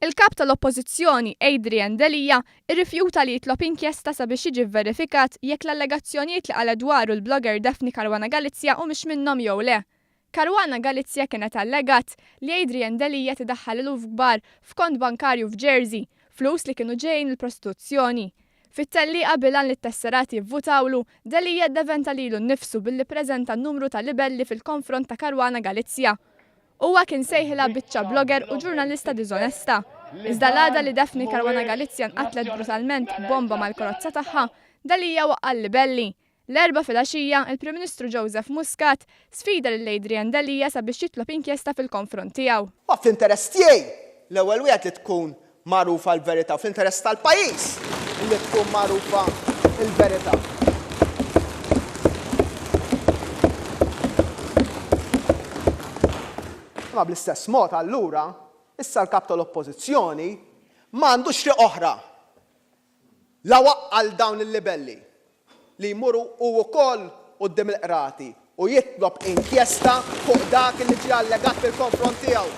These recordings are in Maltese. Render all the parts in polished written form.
Il-kap tal-Oppożizzjoni Adrian Delija irrifjuta li jitlob inkjesta sabiex jiġi verifikat jekk l-allegazzjonijiet li qal dwaru l-blogger Daphne Caruana Galizia humiex minnhom jew le. Caruana Galizia kienet allegat li Adrian Delija tidaħħal iluf kbar f'kont bankarju f'Jersey, flus li kienu ġejjin il-prostituzzjoni. Fit-tellieqa bilan li t-tesserati jivvutawlu, Delija ddeventa lilu nnifsu billi ppreżenta n-numru ta' libelli fil-konfront ta' Caruana Galizia. Huwa kien sejħilha biċċa blogger u ġurnalista diżonesta. Iżda l-għada li Daphne Caruana Galizia nqatlet brutalment bomba mal-karozza tagħha, Delija waqqal libelli. L-erba' filgħaxija, il-Prim Ministru Joseph Muscat sfida lil Adrian Delija sabiex jitlob inkjesta fil-konfront tiegħu. Fl-interess tiegħi l-ewwel wieħed li tkun magħrufa l-verità, fl-interess tal-pajjiż li tkun magħrufa l-verità. Ma bl-istess mod allura, issa l-kap tal-Oppożizzjoni m'għandux triq oħra la waqqal dawn il-libelli li jmuru u wkoll quddiem il-qrati u jitlob inkjesta fuq dak li ġie allegat fil-konfront tiegħu.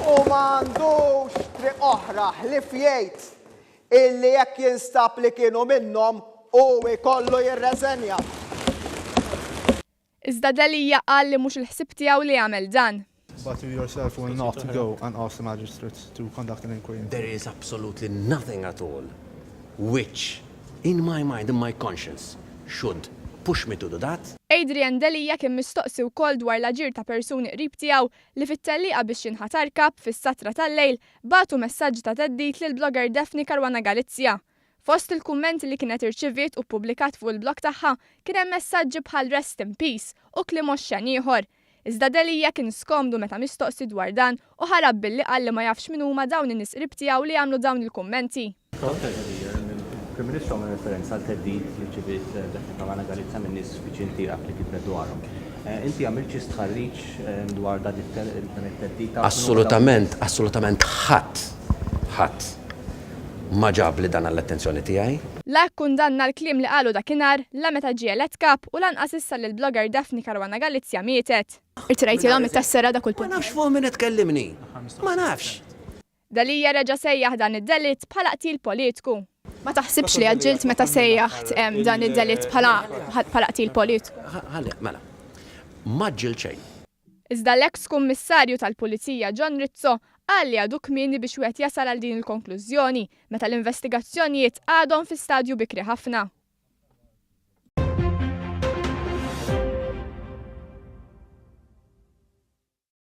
U m'għandux triq oħra ħlief jgħid illi jekk jinstab li kienu minnhom u jkollu jirreżenja. Iżda Delija qal li mhux il-ħsieb tiegħu li jagħmel dan. But you yourself will not go and ask the magistrates to conduct an inquiry. There is absolutely nothing at all which, in my mind, in my conscience, should push me to do that. Adrian Delija kien mistoqsi wkoll dwar l-aġir ta' persuni qrib tiegħu li fit-tellieqa biex jinħatar kap fis-satra tal-lejl bagħtu messaġġ ta' theddid lill-blogger Daphne Caruana Galizia. Fost il-kummenti li kienet irċiviet u ppubblikat fuq il-blog tagħha kien hemm messaġġi bħal rest in peace u kliem oxxen ieħor. Iżda Delija kien skomdu meta mistoqsi dwar dan u ħarab billi qal li ma jafx min huma dawn in-nies qrib tiegħu li jagħmlu dawn il-kummenti. Il-Prim Ministru għamel referenza għal theddid li rċiviet Daphne Caruana Galizia minn nies viċin tiegħek li kitbet dwarhom. Inti għamilt xi stħarriġ dwar dan it-theddid? Assolutament ħadd ma ġab li dan għall-attenzjoni tiegħi. La kundanna l-kliem li qalu dakinhar la meta ġie elett kap u lanqas issa li l-blogger Daphne Caruana Galizia mietet. Irtirajtilhom it-tessera dak kull punt. Ma nafx fuq min qed tkellimni. Ma nafx. Delija reġa' sejjaħ dan id-delitt bħala qtil politiku. Ma taħsibx li għaġġilt meta sejjaħt dan id-delitt bħala qtil politiku. Ħalli, mela. Ma ġġilt xejn. Iżda l-eks kummissarju tal-Pulizija John Rizzo qal li għadu kmieni biex wieħed jasal għal din il-konklużjoni meta l-investigazzjonijiet għadhom fi stadju bikri ħafna.